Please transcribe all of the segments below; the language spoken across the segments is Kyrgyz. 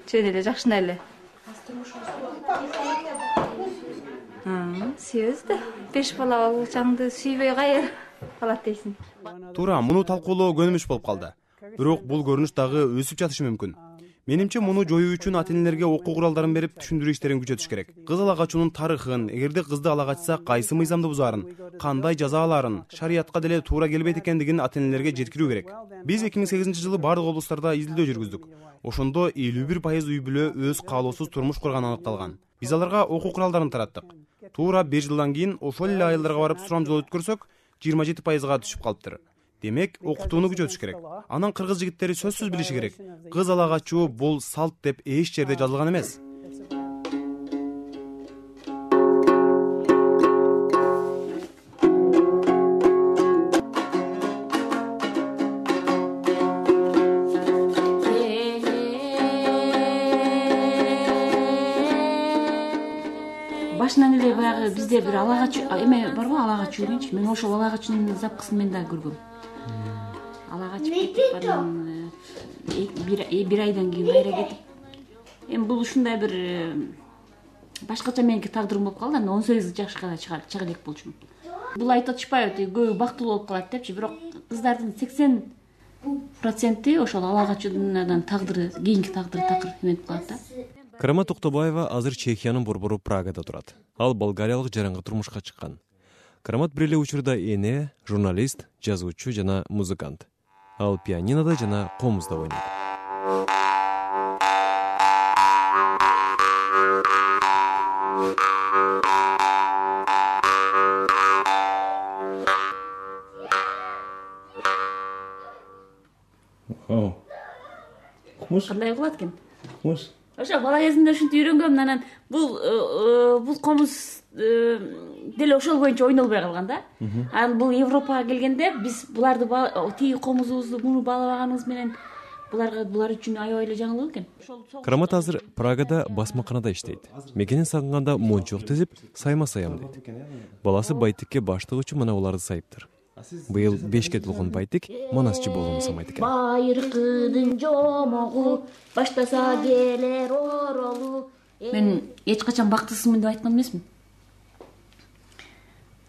чөйдө эле жакшына эле. Сүйөбүз да. 5 бала алгычаңды сүйбөй кайер калат дейсиң. Туура, муну талкуулоо көнүмүш болуп калды. Бирок бул көрүнүш дагы өсүп жатышы мүмкүн. Менимче муну жоюу үчүн ата-энелерге окуу куралдарын берип түшүндүрүү иштерин күчөтүш керек. Кыз ала качуунун тарыхын, эгерде кызды ала качса кайсы мыйзамды бузаарын, кандай жаза алаарын, шариятка деле туура келбейт экендигин ата-энелерге жеткирүү керек. Биз 2008-жылы бардык облустарда изилдөө жүргүздүк. Ошондо 51% үй бүлө өз каалоосуз турмуш курганы аныкталган. Биз аларга окуу куралдарын тараттык. Туура 1 жылдан кийин ошол эле айылдарга барып сурамжылоо өткөрсөк, 27%га түшүп калыптыр. Демек, окутууну күчөтүш керек. Анан кыргыз жигиттери сөзсүз билиши керек. Кыз ала качуу бул салт деп эч жерде жазылган эмес. Башынан эле баягы бизде бир ала качуу эме барбы, ала качуу дегенчи. Мен ошол ала качуунун запкысын мен да көргөм. Ала качып кетип анан бир айдан кийин кайра кетип. Эми бул ушундай бир башкача меники тагдырым болуп калды. Анан 18 жашка чыга элек болчумун. Бул айтып атышпайбы, көбү бактылуу болуп калат депчи, бирок кыздардын 80% ошол ала качуунун тагдыры, кийинки тагдыры такыр эменип калат да. Карамат Токтобаева азыр Чехиянын борбору Прагада турат. Ал болгариялык жаранга турмушка чыккан. Карамат бир эле учурда эне, журналист, жазуучу жана музыкант. Ал пианинода жана комузда ойнойт. Кандай кылат экен? Кумуш. Ошо бала кезимде ушинтип үйрөнгөм. Анан бул комуз деле ошол боюнча ойнолбой калган да. Анан бул Европага келгенде биз буларды тиги комузубузду муну баалабаганыбыз менен булар үчүн аябай эле жаңылык экен. Карамат азыр Прагада басмаканада иштейт. Мекенин сагынганда мончок тизип, сайма саям дейт. Баласы байтикке баштык үчүн мына уларды сайыптыр. Быйыл 5 толгон байтик манасчы болгонун самайт экен. Байыркыдын жомогу баштаса келер оролу. Мен эч качан бактысызмын деп айткан эмесмин.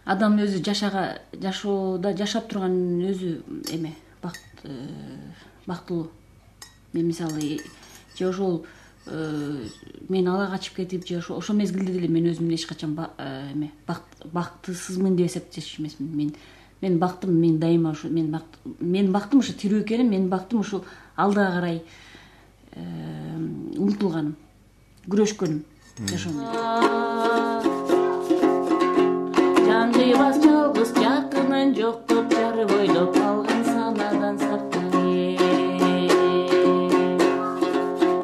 Адам өзү жашоодо жашап турган өзү эме бактылуу. Мен мисалы же ошол мен ала качып кетип же ошол мезгилде деле мен өзүмдү эч качан эме бактысызмын деп эсептеш эмесмин. Мен бактым, мен дайыма ушу мен бактым ушу тирүү экеним, мен бактым ушул алдыга карай умтулганым, күрөшкөнүм жашоомдо. Жандыбас жалгыз жакынын жоктоп жары бойлоп калган санадан сактагын.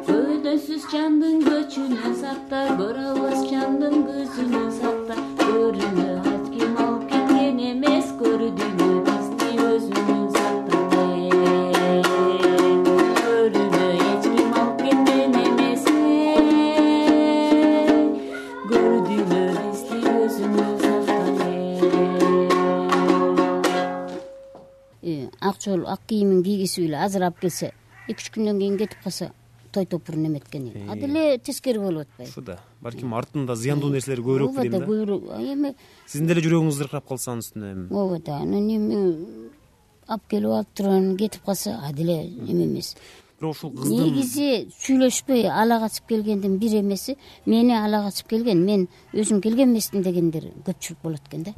Көдөсүз жандын көчүнөн сакта, көрө албас жандын көзүнөн сакта. Көрүнө айтким алып кеткен эмес, көрдүмү бизди өзүнүн сактагын. Көрүнө эч ким алып кеткен эмес, көрдүмү бизди өзүнүн ак жол ак кийимин кийгизип эле азырап келсе, 2-3 күндөн кийин кетип калса, той топурун эметкен эле. Деле тескери болуп атпайбы? Ушуда балким артында зыяндуу нерселер көбүрөөк дейм да. Эми сиздин деле жүрөгүңүз зыркырап калса анын үстүнө эми. Ооба да, анан эми алып келип алып турган кетип калса, деле эме эмес. Бирок ушул кыздын негизи сүйлөшпөй ала качып келгендин бир эмеси, мени ала качып келген, мен өзүм келген эмесмин дегендер көпчүлүк болот экен да.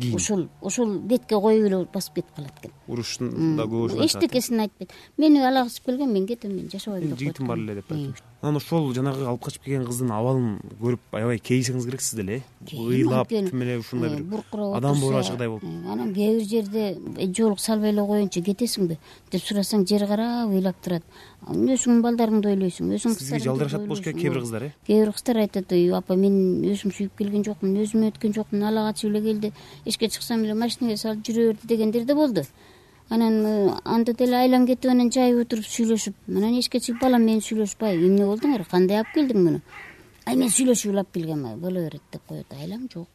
Ошол бетке коюп эле басып кетип калат экен. Урушунда көп Эчтекесин айтпайт. Мени ала качып келген, мен кетем, мен жашабайм деп. Жигитим бар эле деп айтып. Анан ошол жанагы алып качып келген кыздын абалын көрүп аябай кейисиңиз керек сиз деле. Ыйлап тим эле ушундай бир адам боорачыгдай болуп. Анан кээ бир жерде жолук салбай эле коеюнчу кетесиңби деп сурасаң, жер карап ыйлап турат. Өзүңдүн балдарыңды ойлойсуң, өзүң кыздарыңды. Сизге жалдырашат болуш керек кээ бир кыздар, Кээ бир кыздар айтат, апа мен өзүм сүйүп келген жокмун, өзүм өткөн жокмун, ала качып эле келди, эшикке чыксам эле машинага салып жүрө берди дегендер да болду. Анан анда деле айлам кетип, анан жайып отуруп сүйлөшүп, анан эшикке чыгып, балам мен сүйлөшпай, эмне болдуңар, кандай алып келдиң муну? Мен сүйлөшүп алып келгем, боло берет деп коет. Айлам жок.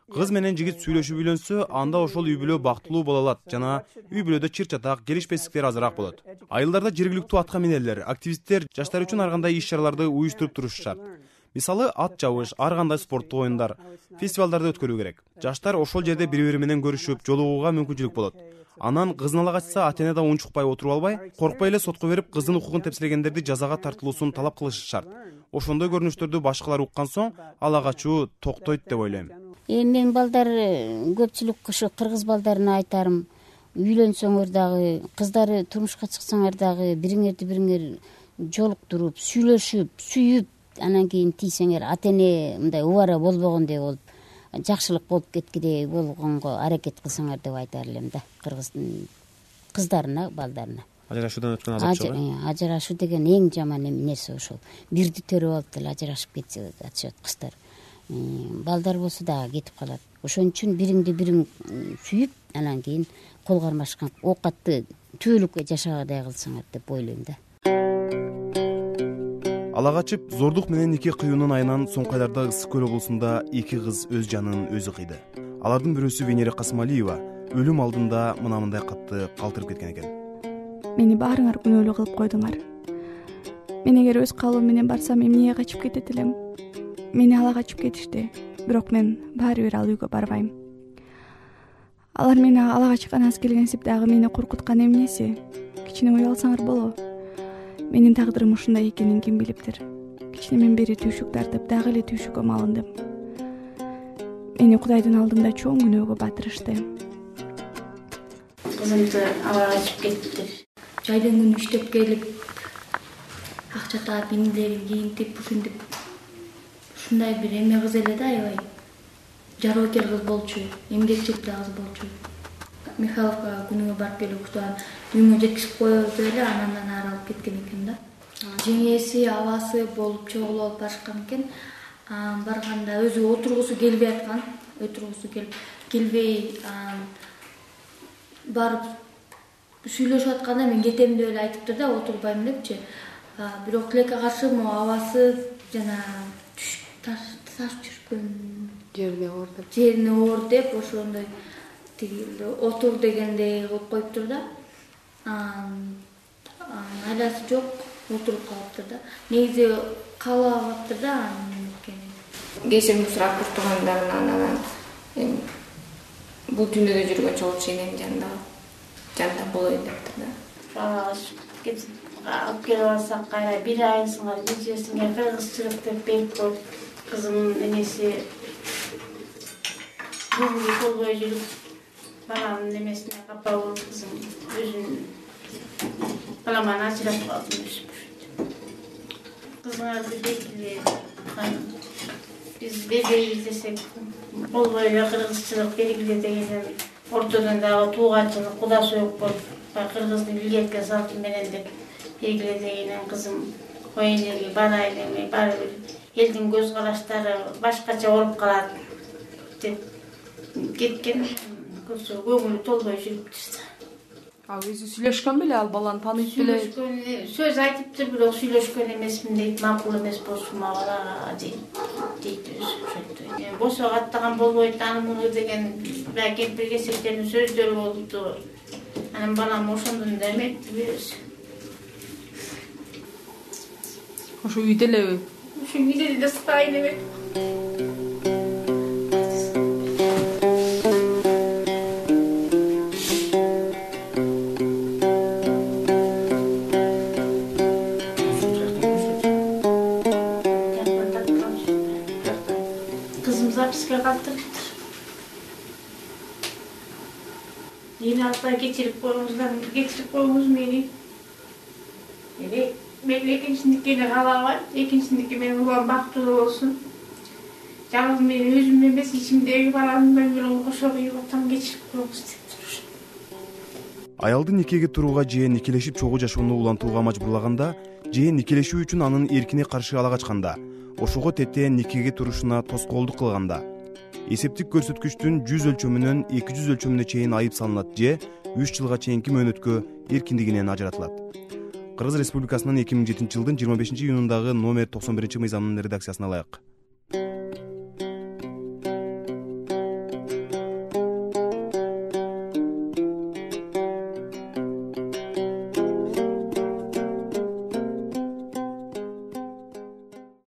Кыз менен жигит сүйлөшүп үйлөнсө, анда ошол үй бүлө бактылуу боло алат жана үй бүлөдө чыр чатак, келишпестиктер азыраак болот. Айылдарда жергиликтүү атка минерлер, активисттер жаштар үчүн ар кандай иш-чараларды уюштуруп турушу шарт. Мисалы, ат чабыш, ар кандай спорттук оюндар, фестивалдарды өткөрүү керек. Жаштар ошол жерде бири-бири менен көрүшүп, жолугууга мүмкүнчүлүк болот. Анан кызын ала качса, ата-эне да унчукпай отуруп албай, коркпой эле сотко берип, кыздын укугун тепселегендерди жазага тартылуусун талап кылышы шарт. Ошондой көрүнүштөрдү башкалар уккан соң, ала качуу токтойт деп ойлойм. Мен балдар көпчүлүк ушу кыргыз балдарына айтарым, үйлөнсөңөр дагы, кыздары турмушка чыксаңар дагы бириңерди бириңер жолуктуруп, сүйлөшүп, сүйүп, анан кийин тийсеңер, ата-эне мындай убара болбогондой болуп, жакшылык болуп кеткидей болгонго аракет кылсаңар деп айтар элем да, кыргыздын кыздарына, балдарына. Ажырашуудан өткөн азапчылык. Ажырашуу деген эң жаман нерсе ошол. Бирди төрөп алып деле ажырашып кетсе атышат кыздар. Балдар болсо дагы кетип калат. Ошон үчүн бириңди бириң сүйүп, анан кийин кол кармашкан оокатты түбөлүккө жашагандай кылсаңар деп ойлойм да. Ала качып, зордук менен нике кыюунун айынан соңку айларда Ысык Көл облусунда 2 кыз өз жанын өзү кыйды. Алардын бирөөсү Венера Касымалиева өлүм алдында мындай катты калтырып кеткен экен. Мени баарыңар күнөөлүү кылып койдуңар. Мен эгер өз калуум менен барсам, эмнеге качып кетет элем? Мени ала качып кетишти, бирок мен баары бир ал үйгө барбайм. Алар мени ала качканас келгенсип дагы мени коркуткан эмнеси? Кичине уялсаңар боло. Менин тагдырым ушундай экенин ким билиптир? Кичинемен бери түйшүк тартып, дагы эле түйшүккө малындым. Мени Кудайдын алдында чоң күнөөгө батырышты. Кызымды ала качып кетиптир. Жайдын күнү иштеп келип, акча таап, индерин кийинтип, ушинтип, ушундай бир эме кыз эле да, аябай. Жароокер кыз болчу, эмгекчил кыз болчу. Михайловка күнүгө барып келип, уктан үйүнгө жеткизип коебуз эле, анан ары алып кеткен экен да. Жеңеси, абасы болуп чогулуп алып барышкан экен. Барганда өзү отургусу келбей аткан, келбей барып сүйлөшүп атканда мен кетем деп эле айтыптыр да, отурбайм депчи. Бирок тилекке каршы абасы жана таш жүргөн жерине оор деп ошондой отур дегендей кылып коюптур да. Айласы жок, отуруп калыптыр да. Негизи каалабаптыр да. Кесиримди сурап тургандарынан анан бул дүйнөдө жүргөнчө болчу энем жанында болоюн дептир да. Алып келип алсак кайра бир айысыңар, нечесиңер кыргызчылык деп берип коюп, кызым энеси бүгүнкү болбой жүрүп, баланын эмесине капа болуп, кызым өзүн баламан ажырап калдым. Кызыңарды белгиле, биз белгилейбиз десек, болбой эле кыргызчылык белгиле деген ортодон дагы тууганчылык, куда сөөк болуп, кыргыздын илгерткен салты менен деп белгиле деген кызым кой элерге барай демей, баары бир элдин көз караштары башкача болуп калат деп кеткен. Көңүлү толбой жүрүптүр. Өзү сүйлөшкөн беле, ал баланы тааныйт беле? Сөз айтыптыр, бирок сүйлөшкөн эмесмин дейт, макул эмес болсун мага дейт өзү. Босо каттаган болбойт аны муну деген кемпир кесектердин сөздөрү болду. Анан балам ошондон да эметти өзү. Ошо үйдө элеби? Ошо үйдө эле стайын эмет. Yine hatta geçirip koyumuz meni. Benim ikincisindeki de hala var. İkincisindeki benim olan baktığı olsun. Yalnız benim özüm emez, içimdeki paranın ben bir onu koşuyor, tam geçirip koyumuz deyip. Аялдын никеге турууга же никелешип чогуу жашоону улантууга мажбурлаганда же никелешүү үчүн анын эркине каршы ала качканда, ошого тетээ никеге турушуна тоскоолдук кылганда эсептик көрсөткүчтүн 100 өлчөмүнөн 200 өлчөмүнө чейин айып салынат же 3 жылга чейинки мөөнөткө эркиндигинен ажыратылат. Кыргыз Республикасынын 2007 жылдын 25 июнундагы номер 91 мыйзамынын редакциясына ылайык.